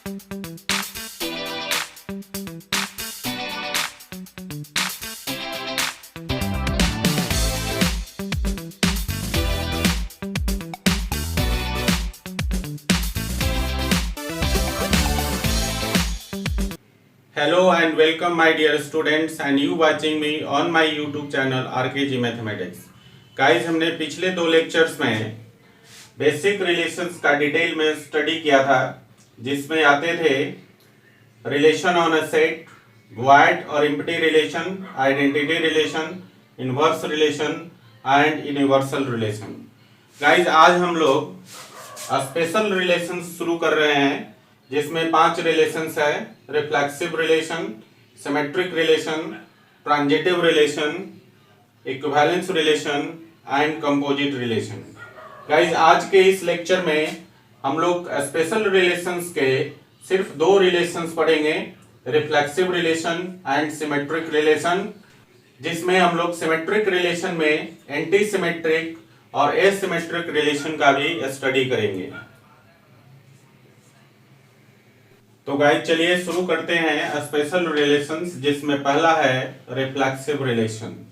Hello and welcome my dear students and you watching me on my YouTube channel RKG Mathematics. Guys हमने पिछले दो lectures में basic relations का detail में study किया था, जिसमें आते थे relation on a set, void और empty relation, identity relation, inverse relation and universal relation. Guys आज हम लोग स्पेशल रिलेशंस शुरू कर रहे हैं, जिसमें 5 रिलेशंस है: reflexive relation, symmetric relation, transitive relation, equivalence relation and composite relation. Guys आज के इस लेक्चर में हम लोग स्पेशल रिलेशंस के सिर्फ 2 रिलेशंस पढ़ेंगे, reflexive relation and symmetric relation, जिसमें हम लोग सिमेट्रिक रिलेशन में एंटी सिमेट्रिक और एसिमेट्रिक रिलेशन का भी स्टडी करेंगे। तो गाइस चलिए शुरू करते हैं स्पेशल रिलेशंस, जिसमें पहला है रिफ्लेक्सिव रिलेशन।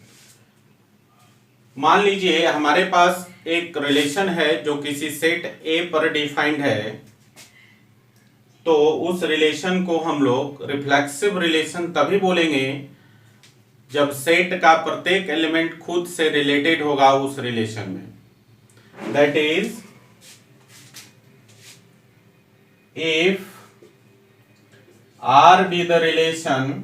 मान लीजिए हमारे पास एक रिलेशन है जो किसी सेट ए पर डिफाइंड है, तो उस रिलेशन को हम लोग रिफ्लेक्सिव रिलेशन तभी बोलेंगे जब सेट का प्रत्येक एलिमेंट खुद से रिलेटेड होगा उस रिलेशन में। That is if R be the relation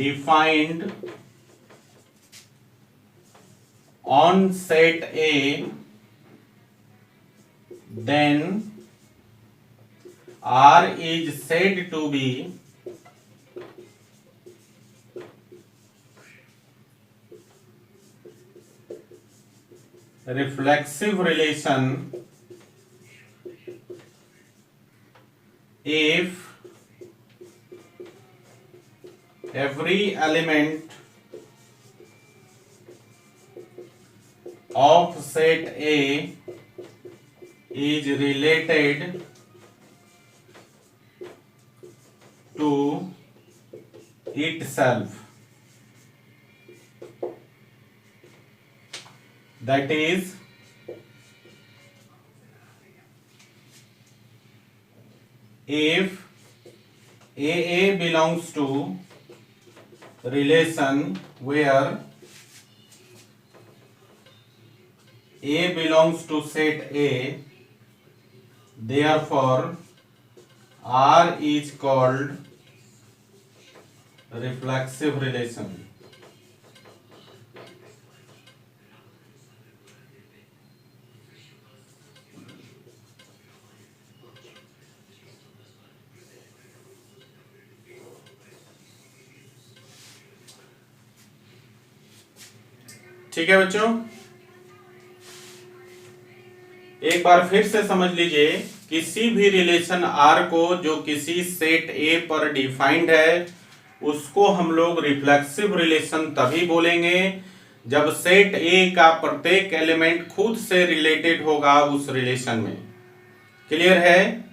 defined on set A, then R is said to be reflexive relation if every element of set A is related to itself. That is, if AA belongs to relation where A belongs to set A, therefore R is called reflexive relation. ठीक है बच्चों, एक बार फिर से समझ लीजिए, किसी भी रिलेशन R को जो किसी सेट A पर डिफाइंड है, उसको हम लोग रिफ्लेक्सिव रिलेशन तभी बोलेंगे जब सेट A का प्रत्येक एलिमेंट खुद से रिलेटेड होगा उस रिलेशन में। क्लियर है?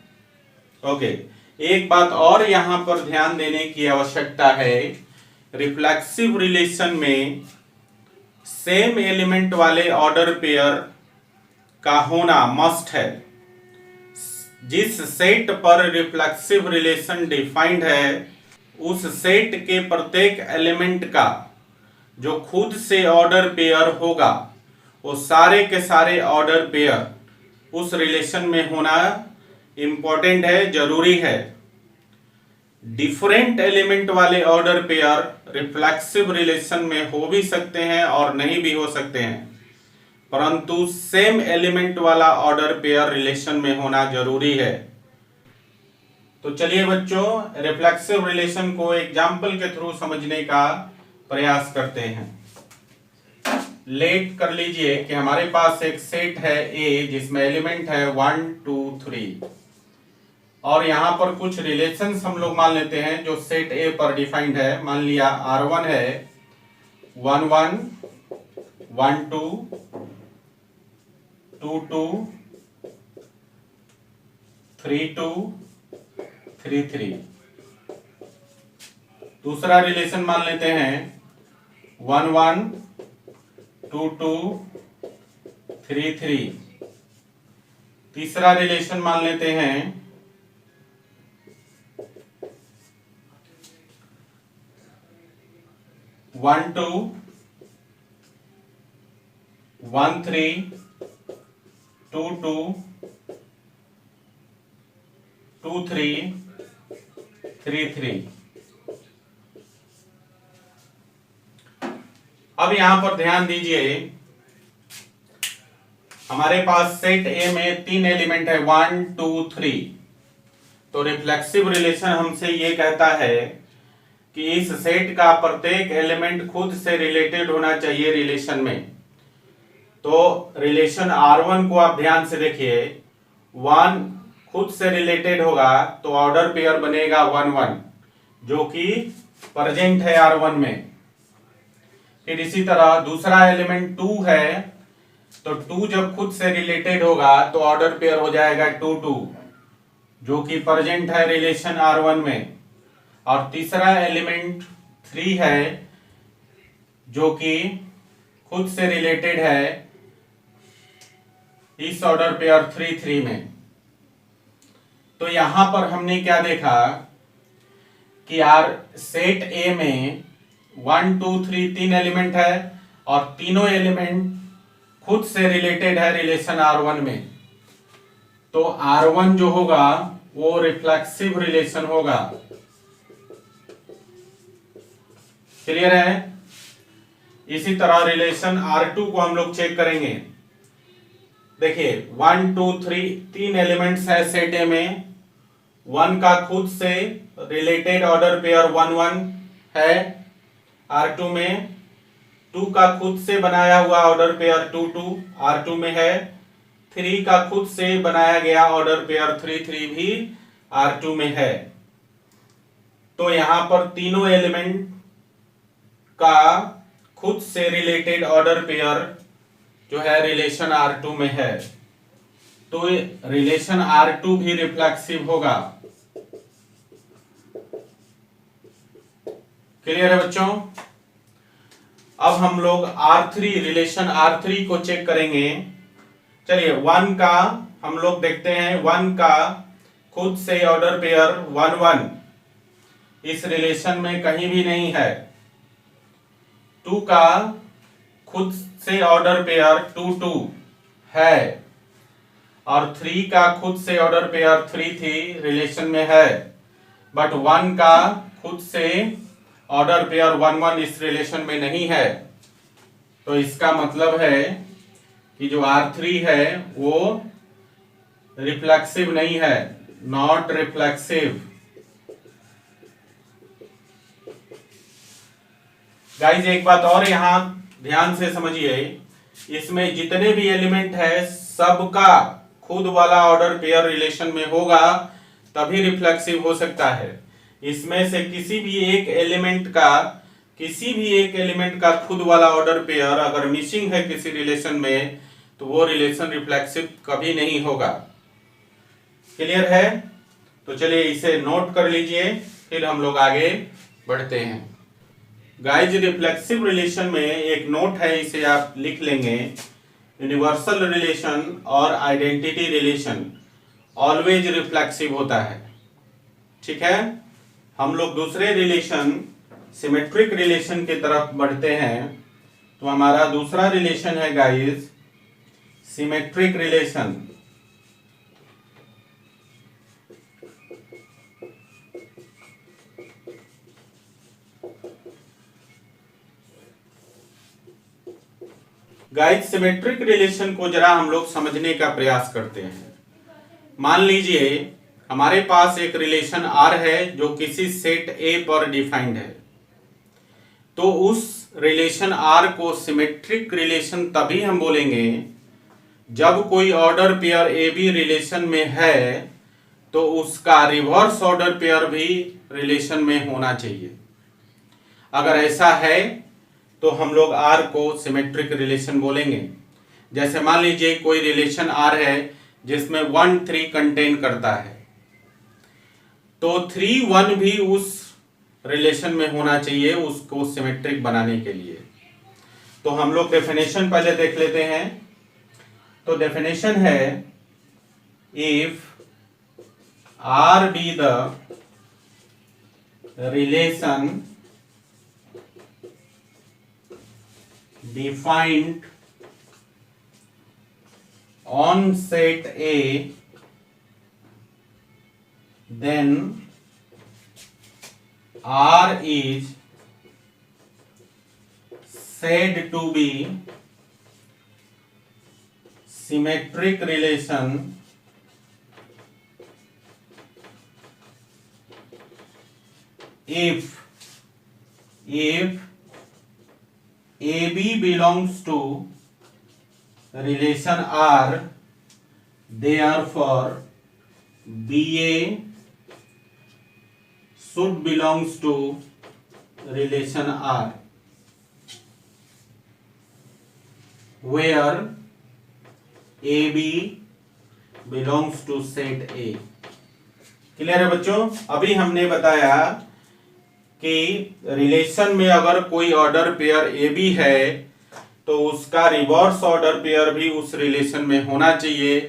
ओके, एक बात और यहां पर ध्यान देने की आवश्यकता है, रिफ्लेक्सिव रिलेशन में सेम एलिमेंट वाले ऑर्डर पेयर का होना मस्ट है। जिस सेट पर रिफ्लेक्सिव रिलेशन डिफाइंड है, उस सेट के प्रत्येक एलिमेंट का जो खुद से ऑर्डर पेयर होगा, वो सारे के सारे ऑर्डर पेयर उस रिलेशन में होना इंपॉर्टेंट है, जरूरी है। डिफरेंट एलिमेंट वाले ऑर्डर पेयर रिफ्लेक्सिव रिलेशन में हो भी सकते हैं और नहीं भी हो सकते हैं, परंतु सेम एलिमेंट वाला ऑर्डर पेयर रिलेशन में होना जरूरी है। तो चलिए बच्चों, रिफ्लेक्सिव रिलेशन को एग्जाम्पल के थ्रू समझने का प्रयास करते हैं। लेट कर लीजिए कि हमारे पास एक सेट है A, जिसमें एलिमेंट है 1 2 3, और यहां पर कुछ रिलेशंस हम लोग मान लेते हैं जो सेट A पर डिफाइंड है। मान लिया R1 है 1 1 1 2 2 2 3 2 3 3। दूसरा रिलेशन मान लेते हैं 1 1 2 2 3 3। तीसरा रिलेशन मान लेते हैं 1 2 1 3 2 2 2 3 3 3। अब यहां पर ध्यान दीजिए, हमारे पास सेट ए में 3 एलिमेंट है 1 2 3। तो रिफ्लेक्सिव रिलेशन हमसे ये कहता है कि इस सेट का प्रत्येक एलिमेंट खुद से रिलेटेड होना चाहिए रिलेशन में। तो रिलेशन R1 को आप ध्यान से देखिए, 1 खुद से रिलेटेड होगा तो ऑर्डर पेयर बनेगा 1 1, जो कि प्रेजेंट है R1 में। फिर इसी तरह दूसरा एलिमेंट 2 है, तो 2 जब खुद से रिलेटेड होगा तो ऑर्डर पेयर हो जाएगा 2 2, जो कि प्रेजेंट है रिलेशन R1 में। और तीसरा एलिमेंट 3 है, जो कि खुद से रिलेटेड है इस ऑर्डर पेयर 3 3 में। तो यहां पर हमने क्या देखा कि यार सेट ए में 1 2 3 3 एलिमेंट है और तीनों एलिमेंट खुद से रिलेटेड है रिलेशन R1 में। तो R1 जो होगा वो रिफ्लेक्सिव रिलेशन होगा। क्लियर है? इसी तरह रिलेशन R2 को हम लोग चेक करेंगे। देखिए 1 2 3 तीन एलिमेंट्स है सेट ए में, 1 का खुद से रिलेटेड ऑर्डर पेयर 1 1 है R2 में, 2 का खुद से बनाया हुआ ऑर्डर पेयर 2 2 R2 में है, 3 का खुद से बनाया गया ऑर्डर पेयर 3 3 भी R2 में है। तो यहां पर तीनों एलिमेंट का खुद से रिलेटेड ऑर्डर पेयर जो है रिलेशन R2 में है, तो रिलेशन R2 भी रिफ्लेक्सिव होगा। क्लियर है बच्चों? अब हम लोग R3 रिलेशन R3 को चेक करेंगे। चलिए 1 का हम लोग देखते हैं, 1 का खुद से ऑर्डर पेयर 1 1 इस रिलेशन में कहीं भी नहीं है। 2 का खुद से ऑर्डर पेयर 2 2 है और 3 का खुद से ऑर्डर पेयर 3 3 रिलेशन में है, बट 1 का खुद से ऑर्डर पेयर 1 1 इस रिलेशन में नहीं है। तो इसका मतलब है कि जो R3 है वो रिफ्लेक्सिव नहीं है, नॉट रिफ्लेक्सिव। गाइज एक बात और यहां ध्यान से समझिए, इसमें जितने भी एलिमेंट है सबका खुद वाला ऑर्डर पेयर रिलेशन में होगा तभी रिफ्लेक्सिव हो सकता है। इसमें से किसी भी एक एलिमेंट का खुद वाला ऑर्डर पेयर अगर मिसिंग है किसी रिलेशन में तो वो रिलेशन रिफ्लेक्सिव कभी नहीं होगा। क्लियर है? तो चलिए इसे नोट कर लीजिए, फिर हम लोग आगे बढ़ते हैं। गाइज रिफ्लेक्सिव रिलेशन में एक नोट है, इसे आप लिख लेंगे। यूनिवर्सल रिलेशन और आइडेंटिटी रिलेशन ऑलवेज रिफ्लेक्सिव होता है। ठीक है? हम लोग दूसरे रिलेशन सिमेट्रिक रिलेशन की तरफ बढ़ते हैं। तो हमारा दूसरा रिलेशन है guys symmetric relation. Guys symmetric relation को जरा हम लोग समझने का प्रयास करते हैं। मान लीजिए हमारे पास एक रिलेशन R है जो किसी सेट A पर डिफाइंड है। तो उस रिलेशन R को सिमेट्रिक रिलेशन तभी हम बोलेंगे जब कोई ऑर्डर पेयर AB रिलेशन में है तो उसका रिवर्स ऑर्डर पेयर भी रिलेशन में होना चाहिए। अगर ऐसा है तो हम लोग R को सिमेट्रिक रिलेशन बोलेंगे। जैसे मान लीजिए कोई रिलेशन R है जिसमें 1 3 कंटेन करता है, तो 3 1 भी उस रिलेशन में होना चाहिए उसको सिमेट्रिक बनाने के लिए। तो हम लोग डेफिनेशन पहले देख लेते हैं। तो डेफिनेशन है, if R be the relation defined on set A, then R is said to be symmetric relation if AB belongs to relation R, therefore BA should belongs to relation R, where AB belongs to set A। Clear है बच्चों? अभी हमने बताया कि relation में अगर कोई order pair A B है तो उसका रिवर्स ऑर्डर पेयर भी उस रिलेशन में होना चाहिए,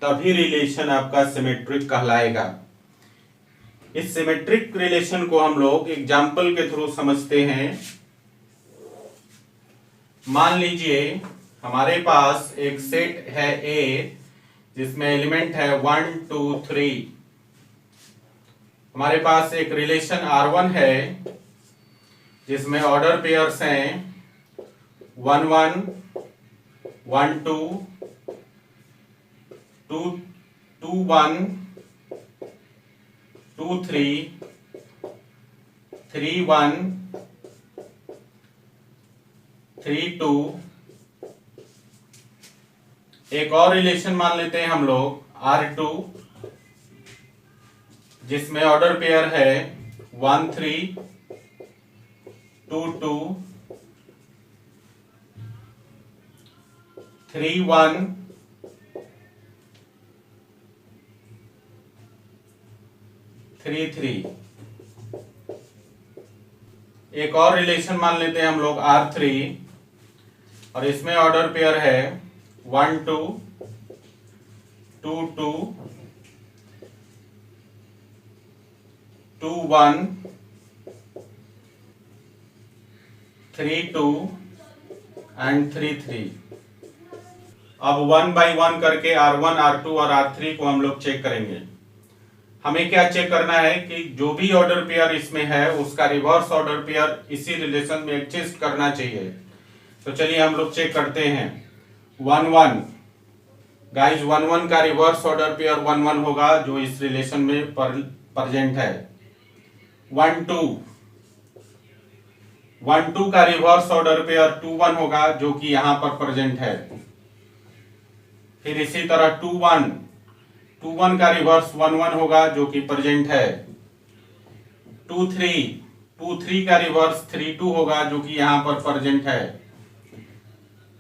तभी रिलेशन आपका सिमेट्रिक कहलाएगा। इस सिमेट्रिक रिलेशन को हम लोग एग्जाम्पल के थ्रू समझते हैं। मान लीजिए हमारे पास एक सेट है ए जिसमें एलिमेंट है 1 2 3। हमारे पास एक रिलेशन R1 है जिसमें ऑर्डर पेयर्स हैं 1 1 1 2 2 2 1 2 3 3 1 3 2। एक और रिलेशन मान लेते हैं हम लोग R2 जिसमें ऑर्डर पेयर है 1 3 2 2 3 1 3 3। एक और रिलेशन मान लेते हैं हम लोग R3 और इसमें ऑर्डर पेयर है 1 2 2 2 2 1 3 2 एंड 3 3। अब 1 बाई 1 करके R1 R2 और R3 को हम लोग चेक करेंगे। हमें क्या चेक करना है कि जो भी ऑर्डर पेयर इसमें है उसका रिवर्स ऑर्डर पेयर इसी रिलेशन में एग्जिस्ट करना चाहिए। तो चलिए हम लोग चेक करते हैं। 1 1 गाइस 1 1 का रिवर्स ऑर्डर पेयर 1 1 होगा जो इस रिलेशन में प्रेजेंट है। 1 2 1 2 का रिवर्स ऑर्डर पेयर 2 1 होगा जो कि यहां पर प्रेजेंट है। फिर इसी तरह 2 1 2 1 का रिवर्स 1 1 होगा जो कि प्रेजेंट है। 2 3 का रिवर्स 3 2 होगा जो कि यहां पर प्रेजेंट है।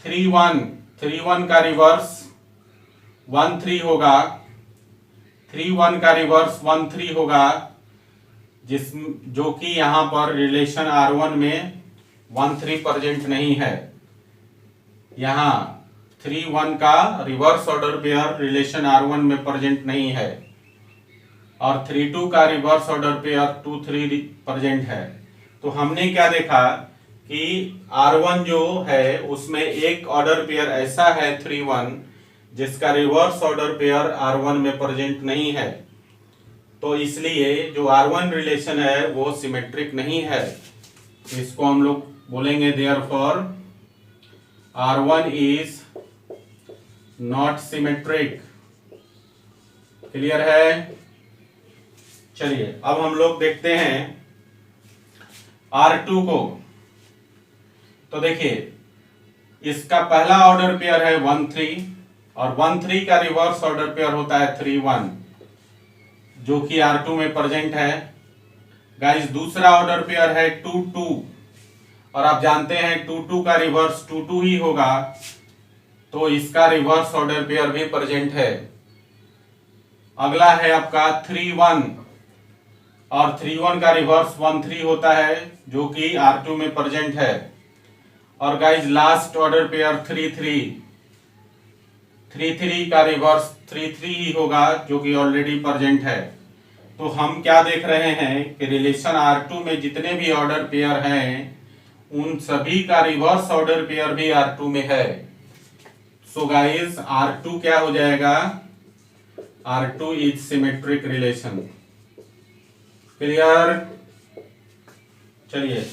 3 1 का रिवर्स 1 3 होगा। 3 1 का रिवर्स 1 3 होगा जो कि यहां पर रिलेशन R1 में 1 3 प्रेजेंट नहीं है। यहां 3 1 का reverse order pair relation R1 में प्रेजेंट नहीं है और 3 2 का रिवर्स ऑर्डर पेयर 2 3 प्रेजेंट है। तो हमने क्या देखा कि R1 जो है उसमें एक ऑर्डर पेयर ऐसा है 3 1 जिसका रिवर्स ऑर्डर पेयर R1 में प्रेजेंट नहीं है। तो इसलिए जो R1 रिलेशन है वो सिमेट्रिक नहीं है। इसको हम लोग बोलेंगे therefore R1 is not symmetric. Clear है? चलिए अब हम लोग देखते हैं R2 को। तो देखिए इसका पहला ऑर्डर पेयर है 1 3 और 1 3 का रिवर्स ऑर्डर पेयर होता है 3 1 जो कि R2 में प्रेजेंट है। गाइस दूसरा ऑर्डर पेयर है 2 2 और आप जानते हैं 2 2 का रिवर्स 2 2 ही होगा तो इसका रिवर्स ऑर्डर पेयर भी प्रेजेंट है। अगला है आपका 3-1 और 3-1 का रिवर्स 1-3 होता है जो कि R2 में प्रेजेंट है। और गाइज लास्ट ऑर्डर पेयर 3-3 का रिवर्स 3-3 ही होगा जो कि ऑलरेडी प्रेजेंट है। तो हम क्या देख रहे हैं कि रिलेशन R2 में जितने भी ऑर्डर पेयर हैं उन सभी का रिवर्स ऑर्डर पेयर भी R2 में है। सो गाइज R2 क्या हो जाएगा, R2 is symmetric relation. Clear. चलिए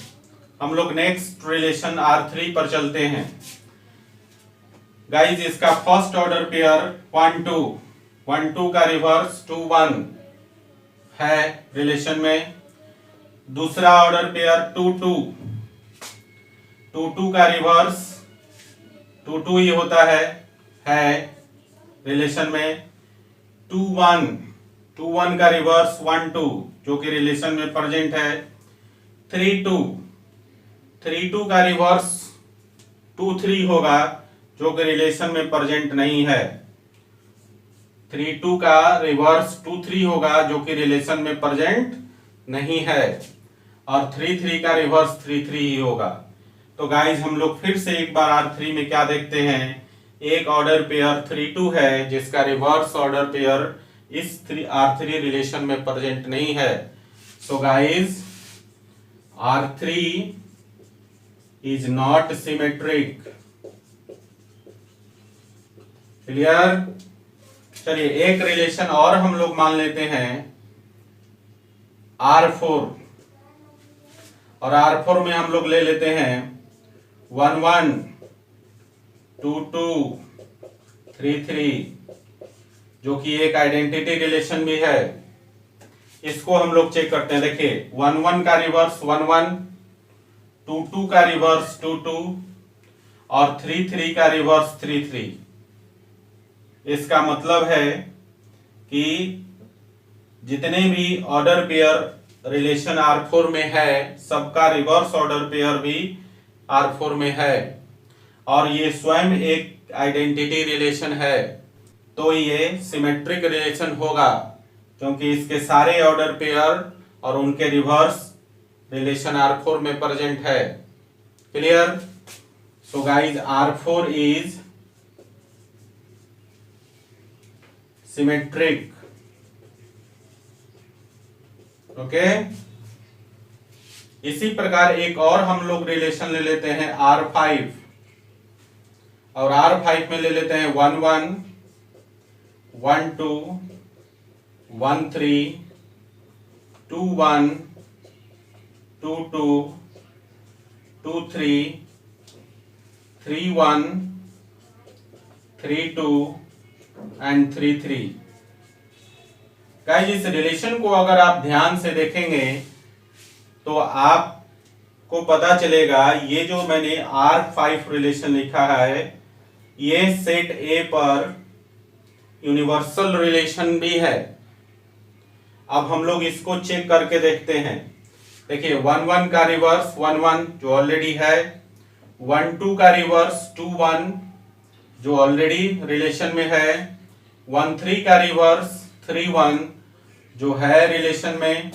हम लोग नेक्स्ट रिलेशन R3 पर चलते हैं। गाइज इसका फर्स्ट ऑर्डर पेयर 1-2 का रिवर्स 2-1 है रिलेशन में। दूसरा ऑर्डर पेयर 2-2 का रिवर्स 2-2 ही होता है रिलेशन में। 2-1 का रिवर्स 1-2 जो कि रिलेशन में प्रेजेंट है। 3-2 का रिवर्स 2-3 होगा जो कि रिलेशन में प्रेजेंट नहीं है। 3-2 का रिवर्स 2-3 होगा जो कि रिलेशन में प्रेजेंट नहीं है। और 3-3 का रिवर्स 3-3 ही होगा। तो गाइज हम लोग फिर से एक बार R3 में क्या देखते हैं, एक ऑर्डर पेयर 3-2 है जिसका रिवर्स ऑर्डर पेयर इस R3 रिलेशन में प्रेजेंट नहीं है। So guys R3 is not symmetric. Clear. चलिए एक रिलेशन और हम लोग मान लेते हैं R4, और R4 में हम लोग ले लेते हैं 1-1, 2-2, 3-3 जो कि एक आइडेंटिटी रिलेशन भी है। इसको हम लोग चेक करते हैं। देखिए 1-1 का रिवर्स 1-1, 2-2 का रिवर्स 2-2 और 3-3 का रिवर्स 3-3। इसका मतलब है कि जितने भी ऑर्डर पेयर रिलेशन R4 में है सबका रिवर्स ऑर्डर पेयर भी R4 में है, और ये स्वयं एक आइडेंटिटी रिलेशन है। तो ये सिमेट्रिक रिलेशन होगा क्योंकि इसके सारे ऑर्डर पेयर और उनके रिवर्स रिलेशन R4 में प्रेजेंट है। Clear. So guys R4 is symmetric. Okay. इसी प्रकार एक और हम लोग रिलेशन ले लेते हैं R5, और R5 में ले लेते हैं 1-1, 1-2, 1-3, 2-1, 2-2, 2-3, 3-1, 3-2 एंड 3-3। गाइस इस रिलेशन को अगर आप ध्यान से देखेंगे तो आपको पता चलेगा ये जो मैंने R5 रिलेशन लिखा है ये सेट A पर यूनिवर्सल रिलेशन भी है। अब हम लोग इसको चेक करके देखते हैं। देखिए 1-1 का रिवर्स 1-1 जो ऑलरेडी है, 1-2 का रिवर्स 2-1 जो ऑलरेडी रिलेशन में है, 1-3 का रिवर्स 3-1 जो है रिलेशन में।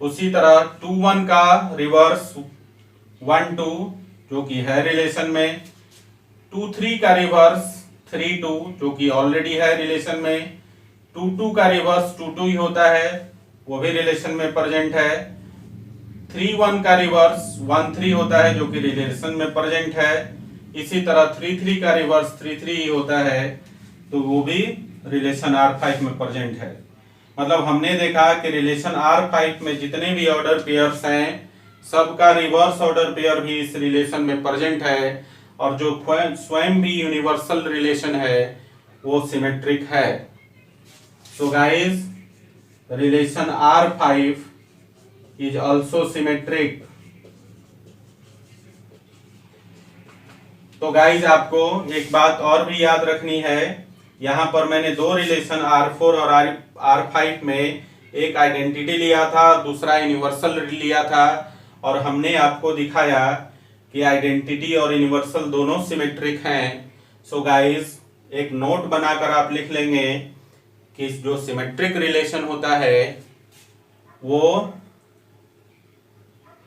उसी तरह 2-1 का रिवर्स 1-2 जो कि है रिलेशन में, 2-3 का रिवर्स 3-2 जो कि ऑलरेडी है रिलेशन में, 2-2 का रिवर्स 2-2 ही होता है वो भी रिलेशन में प्रेजेंट है, 3-1 का रिवर्स 1-3 होता है जो कि रिलेशन में प्रेजेंट है। इसी तरह 3-3 का रिवर्स 3-3 ही होता है तो वो भी रिलेशन R5 में प्रेजेंट है। मतलब हमने देखा कि रिलेशन R5 में जितने भी ऑर्डर पेयर्स हैं सबका रिवर्स ऑर्डर पेयर भी इस रिलेशन में प्रेजेंट है, और जो स्वयं भी यूनिवर्सल रिलेशन है वो सिमेट्रिक है। So guys relation R5 is also symmetric. तो गाइस आपको एक बात और भी याद रखनी है, यहाँ पर मैंने दो रिलेशन R4 और R5 में एक आइडेंटिटी लिया था, दूसरा यूनिवर्सल लिया था, और हमने आपको दिखाया कि आइडेंटिटी और यूनिवर्सल दोनों सिमेट्रिक हैं। सो गाइस एक नोट बनाकर आप लिख लेंगे कि जो सिमेट्रिक रिलेशन होता है वो,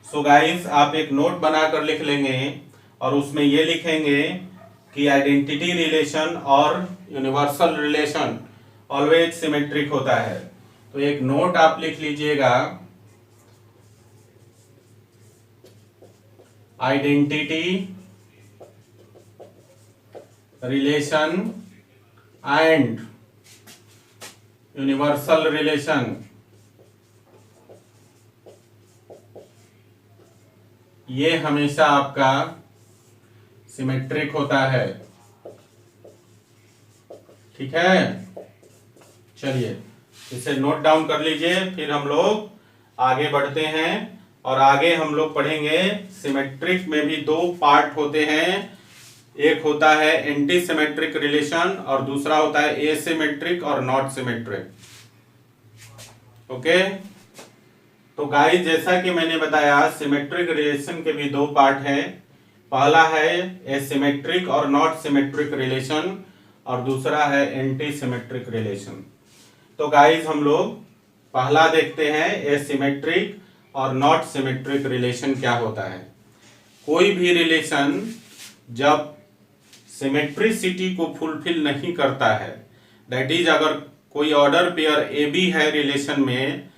सो गाइस आप एक नोट बनाकर लिख लेंगे और उसमें ये लिखेंगे कि आइडेंटिटी रिलेशन और यूनिवर्सल रिलेशन ऑलवेज सिमेट्रिक होता है। तो एक नोट आप लिख लीजिएगा, identity relation and universal relation ये हमेशा आपका सिमेट्रिक होता है। ठीक है, चलिए इसे नोट डाउन कर लीजिए, फिर हम लोग आगे बढ़ते हैं और आगे हम लोग पढ़ेंगे सिमेट्रिक में भी दो पार्ट होते हैं, एक होता है एंटी सिमेट्रिक रिलेशन और दूसरा होता है एसिमेट्रिक और नॉट सिमेट्रिक। ओके, तो गाइस जैसा कि मैंने बताया सिमेट्रिक रिलेशन के भी दो पार्ट है, पहला है एसिमेट्रिक और नॉट सिमेट्रिक रिलेशन और दूसरा है एंटी सिमेट्रिक रिलेशन। तो गाइस हम लोग पहला देखते हैं एसिमेट्रिक और नॉट सिमेट्रिक रिलेशन क्या होता है। कोई भी रिलेशन जब सिमेट्रिसिटी को फुलफिल नहीं करता है, दैट इज अगर कोई ऑर्डर पेयर ए बी है रिलेशन में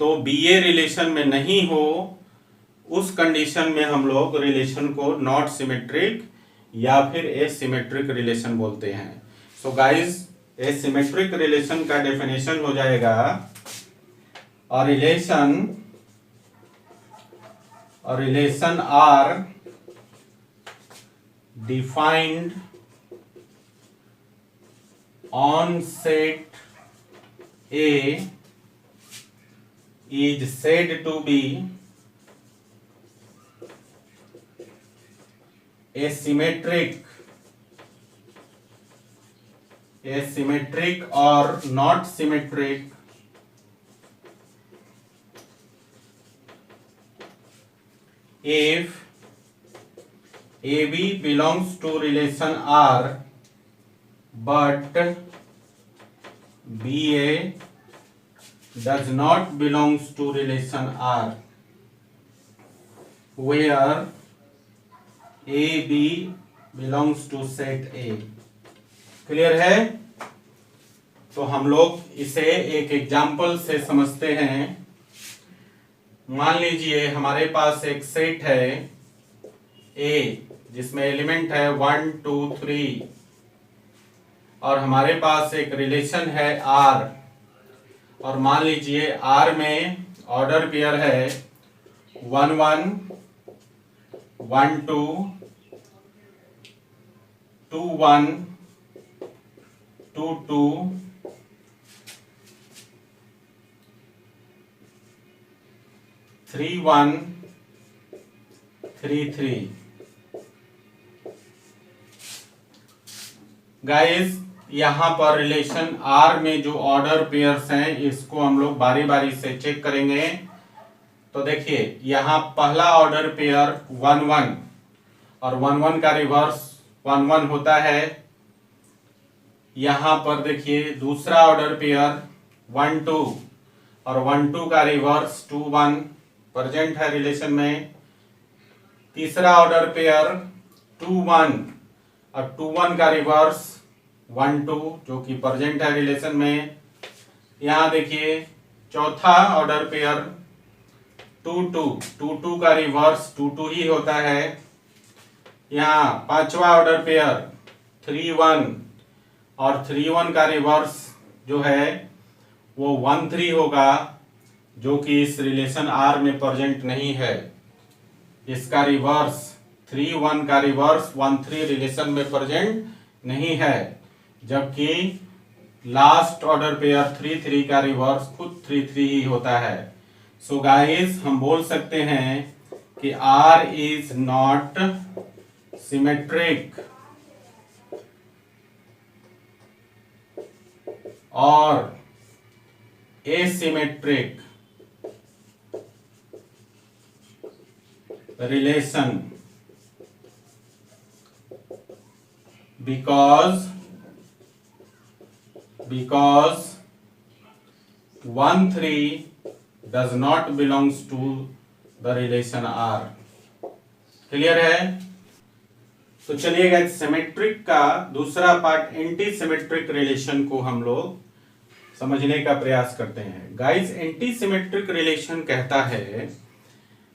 तो बी ए रिलेशन में नहीं हो, उस कंडीशन में हम लोग रिलेशन को नॉट सिमेट्रिक या फिर एसिमेट्रिक रिलेशन बोलते हैं। सो गाइस एसिमेट्रिक रिलेशन का डेफिनेशन हो जाएगा a relation are defined on set A is said to be asymmetric or not symmetric if AB belongs to relation R but BA does not belongs to relation R, where AB belongs to set A। Clear है? तो हम लोग इसे एक example से समझते हैं। मान लीजिए हमारे पास एक सेट है A जिसमें एलिमेंट है 1 2 3 और हमारे पास एक रिलेशन है R, और मान लीजिए R में ऑर्डर पेयर है 1 1 1 2 2 1 2 2 3 1 3 3। गाइस यहाँ पर रिलेशन R में जो ऑर्डर पेयर्स हैं इसको हम लोग बारी बारी से चेक करेंगे। तो देखिए यहाँ पहला ऑर्डर पेयर 1 1 और 1 1 का रिवर्स 1 1 होता है। यहाँ पर देखिए दूसरा ऑर्डर पेयर 1 2 और 1 2 का रिवर्स 2 1 प्रेजेंट है रिलेशन में। तीसरा ऑर्डर पेयर 2 1 और 2 1 का रिवर्स 1 2 जो कि प्रेजेंट है रिलेशन में। यहाँ देखिए चौथा ऑर्डर पेयर 2 2 2 2 का रिवर्स 2 2 ही होता है। यहाँ पांचवा ऑर्डर पेयर 3 1 और 3 1 का रिवर्स जो है वो 1 3 होगा, जो कि इस रिलेशन R में प्रेजेंट नहीं है। इसका रिवर्स 3 1 का रिवर्स 1 3 रिलेशन में प्रेजेंट नहीं है, जबकि लास्ट ऑर्डर पेयर 3 3 का रिवर्स खुद 3 3 ही होता है। सो गाइस हम बोल सकते हैं कि R इज नॉट सिमेट्रिक और asymmetric relation because 1 3 does not belongs to the relation R। Clear है? तो चलिए गाइस, सिमेट्रिक का दूसरा पार्ट एंटी सिमेट्रिक रिलेशन को हम लोग समझने का प्रयास करते हैं। गाइस, एंटी सिमेट्रिक रिलेशन कहता है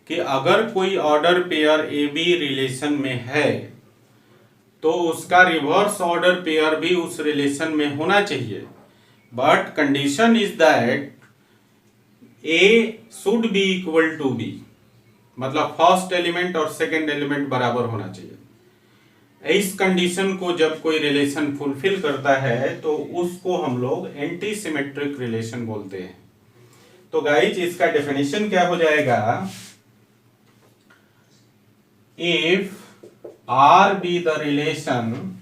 कि अगर कोई order pair A B relation में है तो उसका रिवर्स ऑर्डर पेयर भी उस रिलेशन में होना चाहिए, but condition is that A should be equal to B, मतलब फर्स्ट एलिमेंट और सेकेंड एलिमेंट बराबर होना चाहिए। इस कंडीशन को जब कोई रिलेशन फुलफिल करता है तो उसको हम लोग एंटी सिमेट्रिक रिलेशन बोलते हैं। तो गाइज, इसका डेफिनेशन क्या हो जाएगा? If R be the relation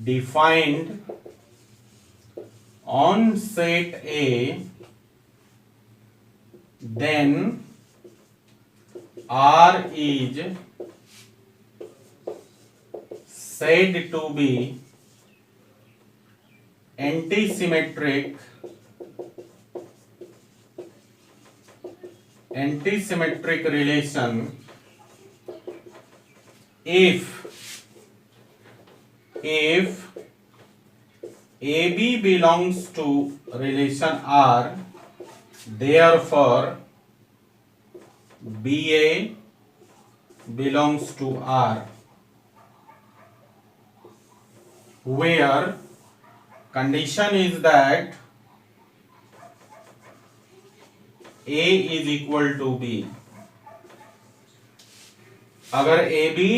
defined on set A, then R is said to be antisymmetric relation if AB belongs to relation R, therefore BA belongs to R, where condition is that A is equal to B। अगर ए B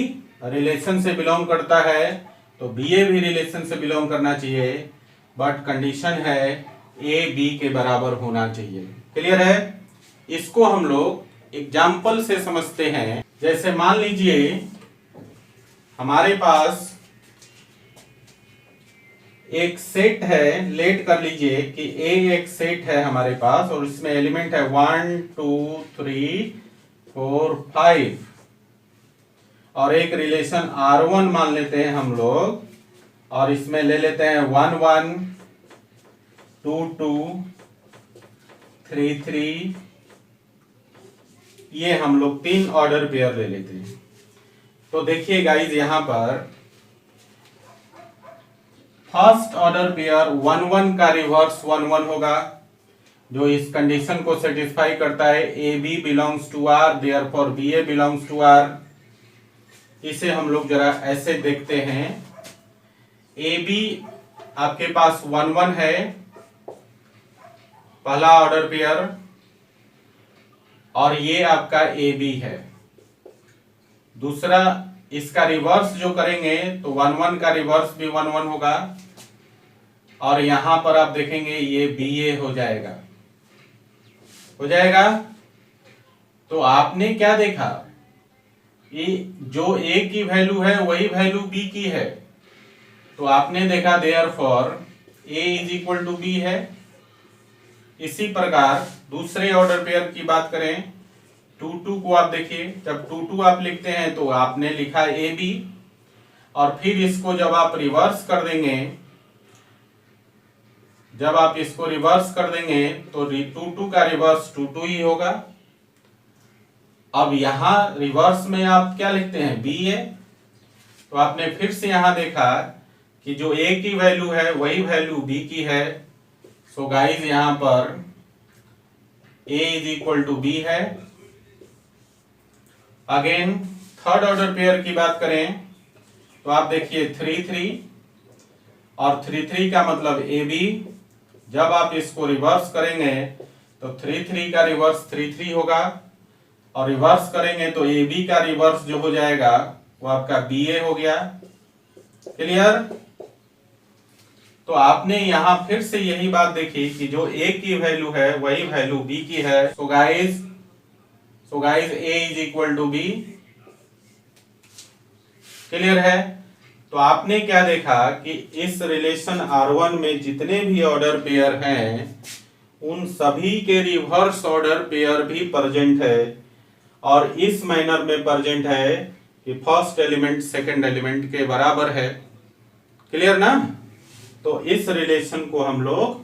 relation से belong करता है तो B ए भी relation से belong करना चाहिए, but condition है ए बी के बराबर होना चाहिए। क्लियर है? इसको हम लोग एग्जाम्पल से समझते हैं। जैसे मान लीजिए हमारे पास एक सेट है, लेट कर लीजिए कि ए एक सेट है हमारे पास और इसमें एलिमेंट है 1 2 3 4 5 और एक रिलेशन R1 मान लेते हैं हम लोग और इसमें ले लेते हैं 1 1 2 2 3 3, ये हम लोग 3 ऑर्डर पेयर ले लेते हैं। तो देखिए गाइज, यहां पर फर्स्ट ऑर्डर पेयर 1 1 का रिवर्स 1 1 होगा, जो इस कंडीशन को सेटिस्फाई करता है A B belongs to R, therefore B A belongs to R. इसे हम लोग जरा ऐसे देखते हैं। ए बी आपके पास 1 1 है, पहला ऑर्डर पेयर, और ये आपका ए बी है। दूसरा, इसका रिवर्स जो करेंगे तो 1 1 का रिवर्स भी 1 1 होगा और यहां पर आप देखेंगे ये बी ए हो जाएगा। तो आपने क्या देखा? ये जो ए की वैल्यू है वही वैल्यू बी की है, तो आपने देखा therefore A is equal to B है। इसी प्रकार दूसरे ऑर्डर पेयर की बात करें, 2 2 को आप देखिए, जब 2 2 आप लिखते हैं तो आपने लिखा ए बी, और फिर इसको जब आप रिवर्स कर देंगे, तो 2 2 का रिवर्स 2 2 ही होगा। अब यहां रिवर्स में आप क्या लिखते हैं? बी ए। तो आपने फिर से यहां देखा कि जो ए की वैल्यू है वही वैल्यू बी की है। सो गाइज, यहां पर ए इज इक्वल टू बी है। अगेन थर्ड ऑर्डर पेयर की बात करें तो आप देखिए 3 3 और 3 3 का मतलब ए बी। जब आप इसको रिवर्स करेंगे तो 3 3 का रिवर्स 3 3 होगा, और रिवर्स करेंगे तो ए बी का रिवर्स जो हो जाएगा वो आपका बी ए हो गया। क्लियर? तो आपने यहां फिर से यही बात देखी कि जो ए की वैल्यू है वही वैल्यू बी की है। So guys A is equal to B. Clear है? तो आपने क्या देखा कि इस रिलेशन R1 में जितने भी ऑर्डर पेयर हैं उन सभी के रिवर्स ऑर्डर पेयर भी प्रेजेंट है और इस मैनर में प्रेजेंट है कि फर्स्ट एलिमेंट सेकंड एलिमेंट के बराबर है। क्लियर ना? तो इस रिलेशन को हम लोग,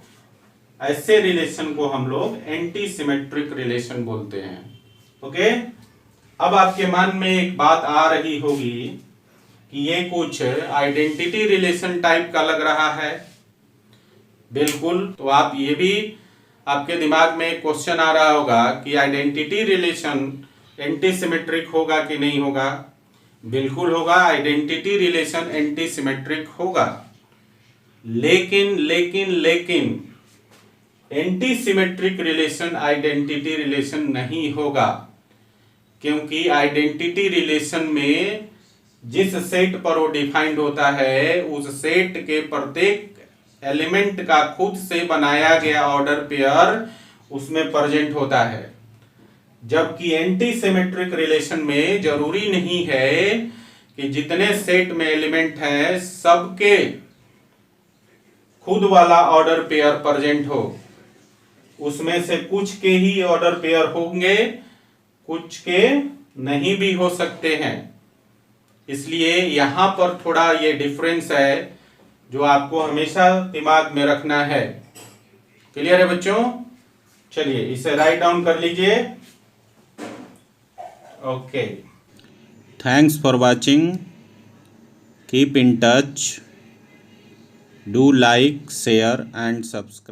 ऐसे रिलेशन को हम लोग एंटी सिमेट्रिक रिलेशन बोलते हैं। ओके, अब आपके मन में एक बात आ रही होगी कि ये कुछ आइडेंटिटी रिलेशन टाइप का लग रहा है। बिल्कुल, तो आप ये भी, आपके दिमाग में एक क्वेश्चन आ रहा होगा कि आइडेंटिटी रिलेशन एंटी सिमेट्रिक होगा कि नहीं होगा। बिल्कुल होगा, आइडेंटिटी रिलेशन एंटी सिमेट्रिक होगा, लेकिन लेकिन लेकिन anti symmetric relation identity relation नहीं होगा, क्योंकि आइडेंटिटी रिलेशन में जिस सेट पर वो डिफाइंड होता है उस सेट के प्रत्येक एलिमेंट का खुद से बनाया गया ऑर्डर पेयर उसमें प्रेजेंट होता है, जबकि एंटी सिमेट्रिक रिलेशन में जरूरी नहीं है कि जितने सेट में एलिमेंट है सबके खुद वाला ऑर्डर पेयर प्रेजेंट हो। उसमें से कुछ के ही ऑर्डर पेयर होंगे, कुछ के नहीं भी हो सकते हैं। इसलिए यहां पर थोड़ा ये डिफरेंस है जो आपको हमेशा दिमाग में रखना है। क्लियर है बच्चों? चलिए इसे राइट डाउन कर लीजिए। Okay, thanks for watching, keep in touch, do like, share and subscribe.